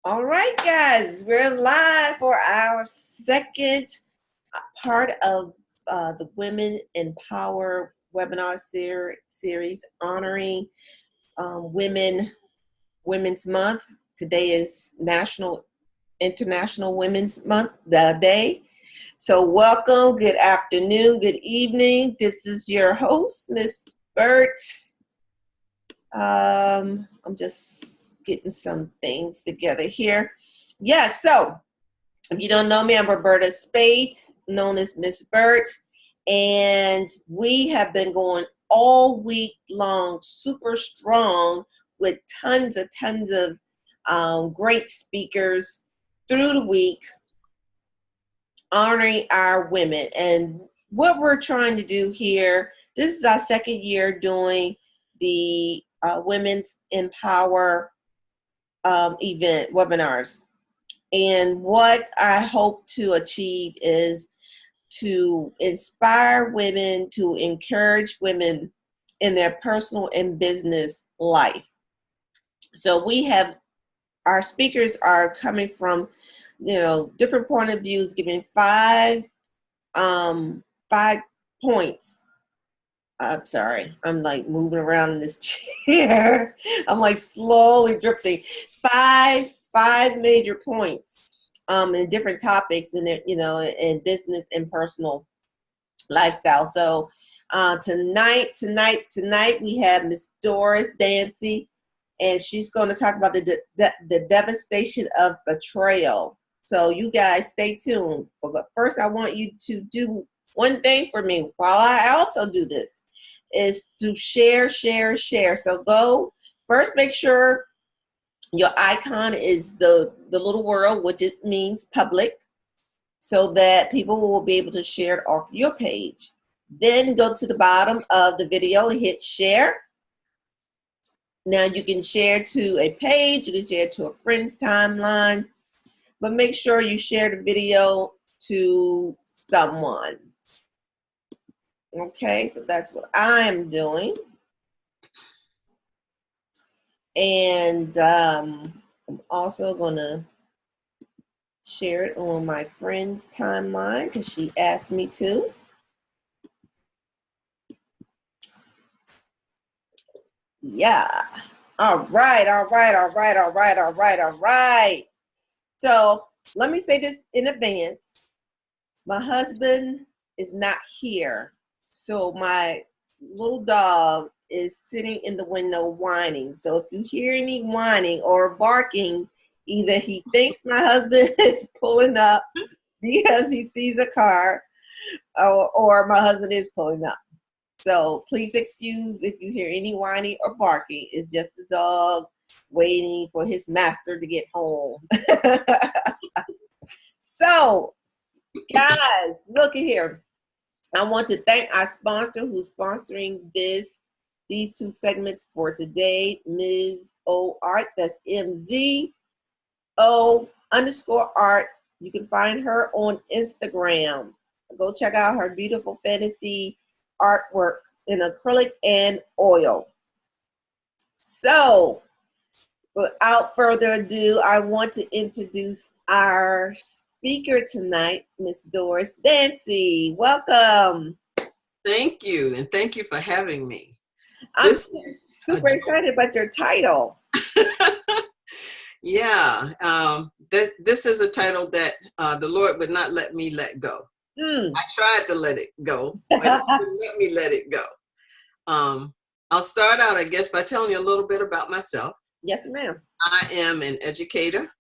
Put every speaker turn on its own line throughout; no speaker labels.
All right, guys, we're live for our second part of the Women in Power webinar series honoring Women's Month. Today is International Women's Month, the day. So welcome, good afternoon, good evening. This is your host, Miss Burt. I'm just getting some things together here. Yes, so if you don't know me, I'm Roberta Spade, known as Miss Burt, and we have been going all week long, super strong, with tons of great speakers through the week, honoring our women. And what we're trying to do here, this is our second year doing the Women's Empower event webinars. And what I hope to achieve is to inspire women, to encourage women in their personal and business life. So we have, our speakers are coming from, different point of views, giving five points. I'm sorry, I'm like moving around in this chair. I'm like slowly drifting. Five major points in different topics in business and personal lifestyle. So tonight we have Miss Doris Dancy, and she's going to talk about the devastation of betrayal. So you guys stay tuned. But first, I want you to do one thing for me while I also do this, is to share. So go first, make sure your icon is the little world, which it means public, so that people will be able to share it off your page. Then go to the bottom of the video and hit share. Now you can share to a page, you can share to a friend's timeline, but make sure you share the video to someone. Okay, so that's what I'm doing. And I'm also going to share it on my friend's timeline because she asked me to. Yeah. All right. So let me say this in advance. My husband is not here. So my little dog is sitting in the window whining. So if you hear any whining or barking, either he thinks my husband is pulling up because he sees a car, or my husband is pulling up. So please excuse if you hear any whining or barking. It's just the dog waiting for his master to get home. So, guys, look at here. I want to thank our sponsor who's sponsoring these two segments for today, Ms. O Art. That's MZO_art. You can find her on Instagram. Go check out her beautiful fantasy artwork in acrylic and oil. So, without further ado, I want to introduce our speaker tonight, Miss Doris Dancy. Welcome.
Thank you, and thank you for having me.
I'm super excited about your title.
Yeah, this is a title that the Lord would not let me let go. I tried to let it go, but He wouldn't let me let it go. I'll start out, I guess, by telling you a little bit about myself.
Yes, ma'am.
I am an educator,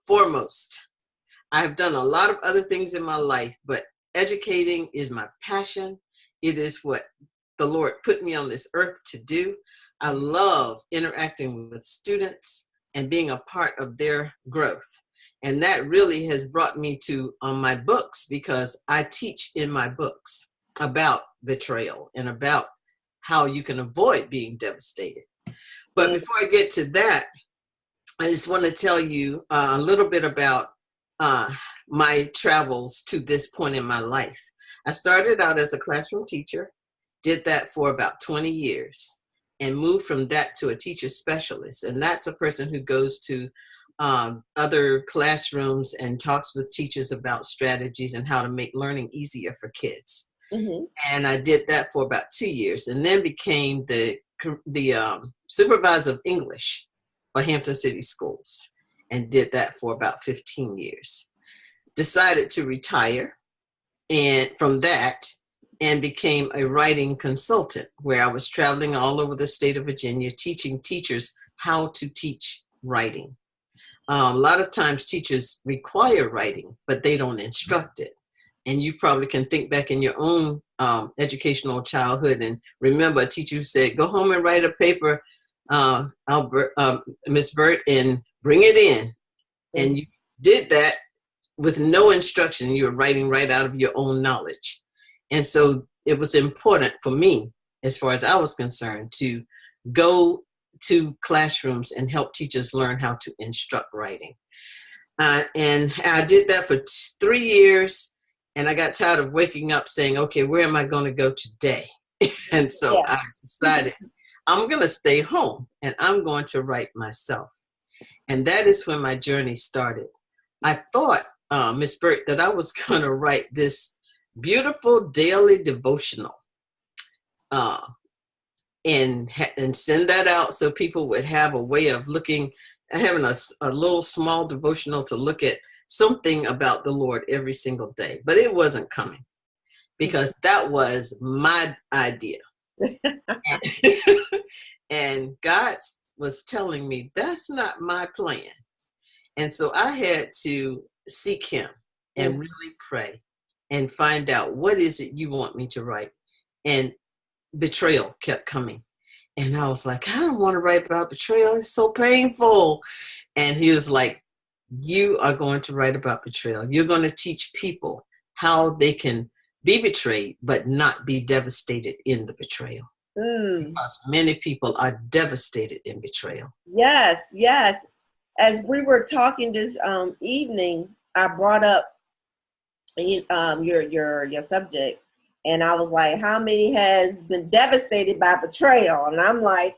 foremost. I have done a lot of other things in my life, but educating is my passion. It is what the Lord put me on this earth to do. I love interacting with students and being a part of their growth. And that really has brought me to my books, because I teach in my books about betrayal and about how you can avoid being devastated. But before I get to that, I just want to tell you a little bit about my travels to this point in my life. I started out as a classroom teacher, did that for about 20 years, and moved from that to a teacher specialist. And that's a person who goes to other classrooms and talks with teachers about strategies and how to make learning easier for kids.
Mm-hmm.
And I did that for about 2 years, and then became the supervisor of English for Hampton City Schools, and did that for about 15 years. Decided to retire and from that, and became a writing consultant, where I was traveling all over the state of Virginia teaching teachers how to teach writing. A lot of times teachers require writing, but they don't instruct it. And you probably can think back in your own educational childhood and remember a teacher who said, go home and write a paper, Miss Burt, and bring it in. Mm-hmm. And you did that with no instruction. You were writing right out of your own knowledge. And so it was important for me, as far as I was concerned, to go to classrooms and help teachers learn how to instruct writing. And I did that for 3 years, and I got tired of waking up saying, okay, where am I going to go today? And so I decided I'm going to stay home and I'm going to write myself. And that is when my journey started. I thought, Miss Burt, that I was going to write this beautiful daily devotional and send that out so people would have a way of having a little small devotional to look at something about the Lord every single day. But it wasn't coming because that was my idea. And God was telling me that's not my plan. And so I had to seek him and really pray and find out, what is it you want me to write? And betrayal kept coming. And I was like, I don't want to write about betrayal. It's so painful. And he was like, you are going to write about betrayal. You're going to teach people how they can be betrayed, but not be devastated in the betrayal. Because many people are devastated in betrayal.
Yes, yes. As we were talking this evening, I brought up your subject, and I was like, how many has been devastated by betrayal? And I'm like,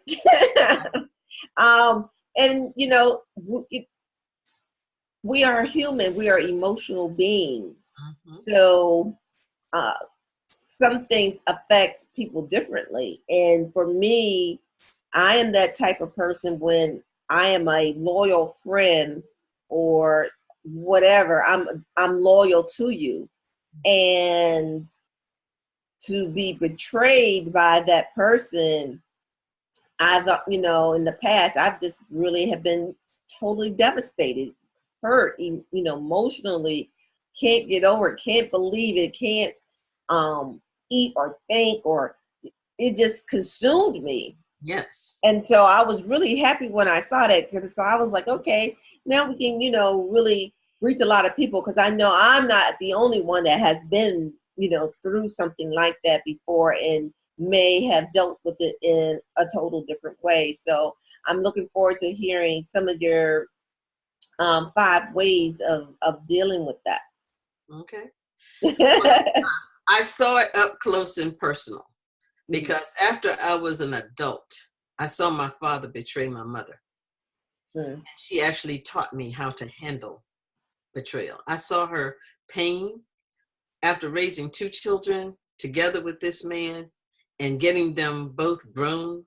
and you know, we are human, we are emotional beings. Mm-hmm. So some things affect people differently. And for me, I am that type of person. When I am a loyal friend or whatever, I'm loyal to you. And to be betrayed by that person, I've, in the past, I've just really have been totally devastated, hurt, emotionally, can't get over it, can't believe it, can't eat or think, or it just consumed me.
Yes.
And so I was really happy when I saw that. So I was like, okay, now we can, really reach a lot of people, because I know I'm not the only one that has been, through something like that before and may have dealt with it in a total different way. So I'm looking forward to hearing some of your 5 ways of dealing with that.
Okay. Well, I saw it up close and personal, because after I was an adult, I saw my father betray my mother. She actually taught me how to handle betrayal. I saw her pain after raising 2 children together with this man and getting them both grown,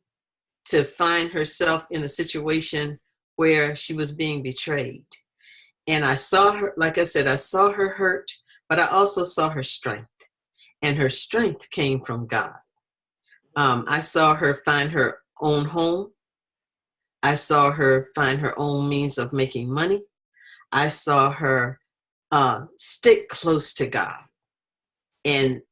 to find herself in a situation where she was being betrayed. And I saw her, like I said, I saw her hurt, but I also saw her strength. And her strength came from God. I saw her find her own home. I saw her find her own means of making money. I saw her stick close to God. And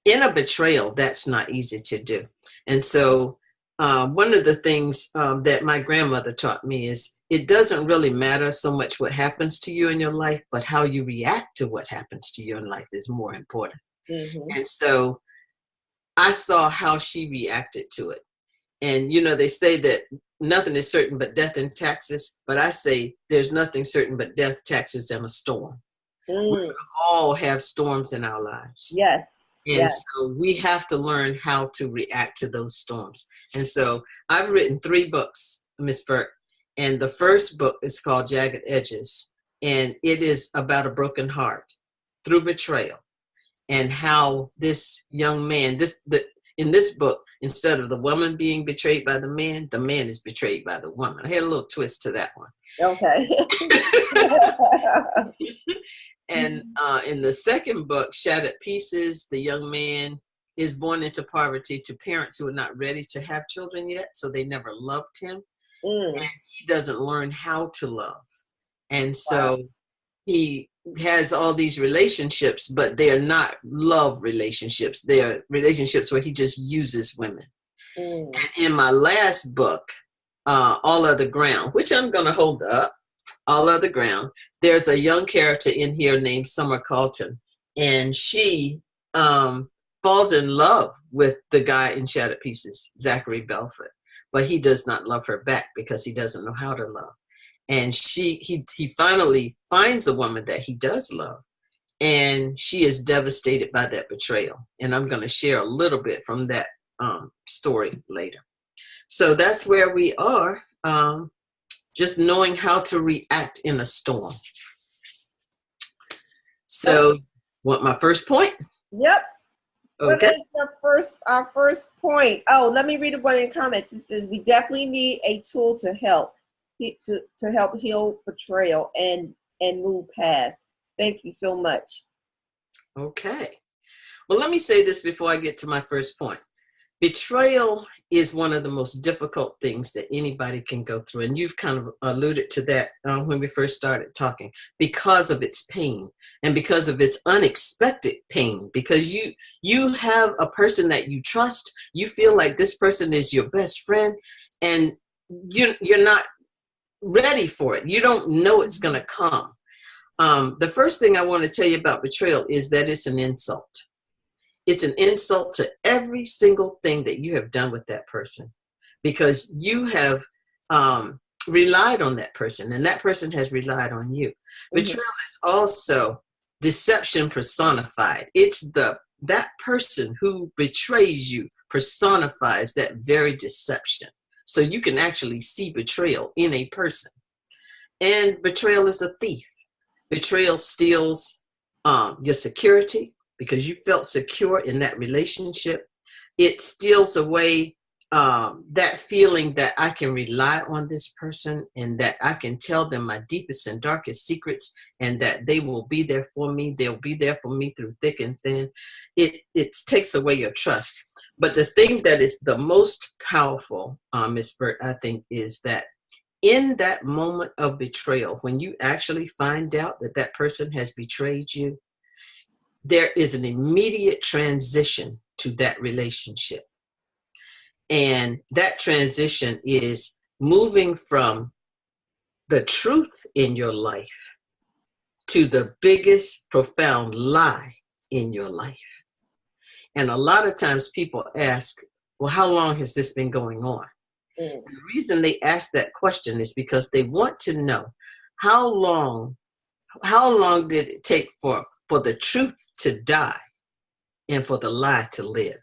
in a betrayal, that's not easy to do. And so one of the things that my grandmother taught me is, it doesn't really matter so much what happens to you in your life, but how you react to what happens to you in life is more important. Mm-hmm. And so I saw how she reacted to it. And, they say that nothing is certain but death and taxes. But I say there's nothing certain but death, taxes, and a storm. We all have storms in our lives.
Yes.
And so we have to learn how to react to those storms. And so I've written 3 books, Miss Burt, And the first book is called Jagged Edges. And it is about a broken heart through betrayal, and how this young man, in this book, instead of the woman being betrayed by the man is betrayed by the woman. I had a little twist to that one.
Okay.
And in the second book, Shattered Pieces, the young man is born into poverty to parents who are not ready to have children yet, so they never loved him. And he doesn't learn how to love. And so he has all these relationships, but they are not love relationships. They are relationships where he just uses women. And in my last book, All Other Ground, which I'm going to hold up, All Other Ground, there's a young character in here named Summer Carlton, and she falls in love with the guy in Shattered Pieces, Zachary Belford, but he does not love her back because he doesn't know how to love. And he finally finds a woman that he does love, and she is devastated by that betrayal. And I'm going to share a little bit from that story later. So that's where we are, just knowing how to react in a storm. So, want my first point?
Yep.
Okay.
What is our first point? Oh, let me read the one in the comments. It says, we definitely need a tool to help heal betrayal and move past. Thank you so much.
Okay. Well, let me say this before I get to my first point. Betrayal is one of the most difficult things that anybody can go through. And you've kind of alluded to that when we first started talking, because of its pain and because of its unexpected pain, because you have a person that you trust, you feel like this person is your best friend, and you're not ready for it. You don't know it's going to come. The first thing I want to tell you about betrayal is that it's an insult. It's an insult to every single thing that you have done with that person, because you have relied on that person, and that person has relied on you. Betrayal is also deception personified. It's that person who betrays you personifies that very deception. So you can actually see betrayal in a person. And betrayal is a thief. Betrayal steals your security, because you felt secure in that relationship. It steals away that feeling that I can rely on this person, and that I can tell them my deepest and darkest secrets, and that they will be there for me. They'll be there for me through thick and thin. It takes away your trust. But the thing that is the most powerful, Ms. Burt, I think, is that in that moment of betrayal, when you actually find out that that person has betrayed you, there is an immediate transition to that relationship. And that transition is moving from the truth in your life to the biggest profound lie in your life. And a lot of times people ask, well, how long has this been going on? And the reason they ask that question is because they want to know how long did it take for the truth to die and for the lie to live.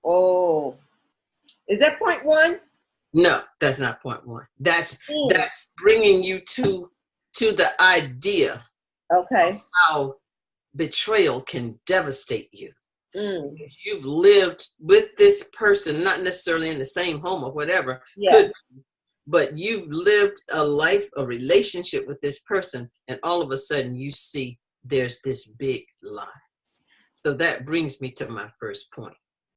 Oh, is that point one?
No, that's not point one. That's bringing you to the idea of how betrayal can devastate you. Because you've lived with this person, not necessarily in the same home or whatever, but you've lived a relationship with this person, and all of a sudden you see there's this big lie. So that brings me to my first point.